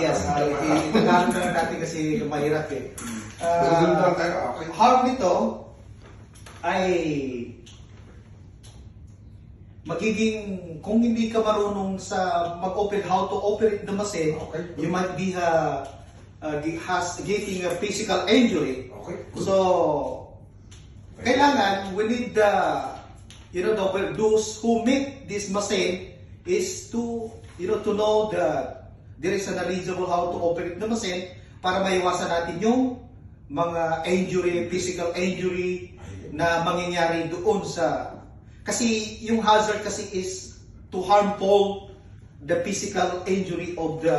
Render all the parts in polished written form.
yes. Itagalog na lang natin kasi mahirap eh. Harm nito ay magiging, kung hindi ka marunong sa mag-operate, how to operate the machine, you might be getting a physical injury. So, kailangan, we need those who make this machine is to, to know that there is an reasonable how to operate the machine para maiwasan natin yung mga injury, physical injury na mangyayari doon sa, kasi yung hazard kasi is to harmful the physical injury of the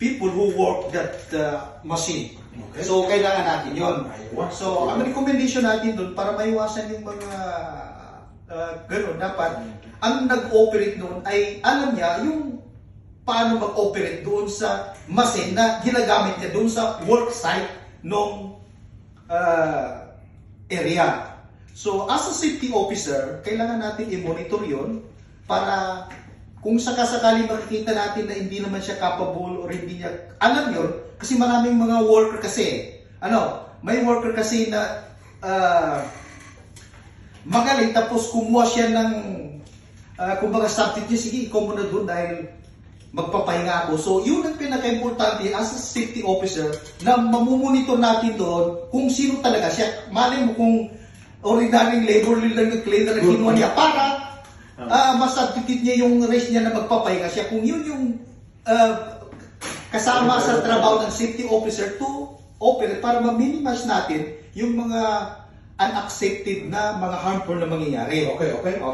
people who work that machine. So, kailangan natin yun. So, ang recommendation natin doon para maiwasan yung mga gano'n, dapat ang nag-operate noon ay alam niya yung paano mag-operate doon sa machine na ginagamit niya doon sa work site nung area. So, as a safety officer, kailangan natin i-monitor yun para kung sakasakali makikita natin na hindi naman siya capable or hindi niya alam yun, kasi maraming mga worker kasi, may worker kasi na magaling tapos kumuha siya ng kumbaga substitute niya, sige, ikaw muna doon dahil magpapahinga ako. So, yun ang pinaka-importante as a safety officer na mamumonitor natin doon kung sino talaga siya. Malay mo kung ordinary labor lang yung claim na kinuha niya para masubstitute niya yung race niya na magpapahinga siya. Kung yun yung kasama sa trabaho ng safety officer to operate para ma-minimize natin yung mga unaccepted na mga harmful na mangyayari. Okay.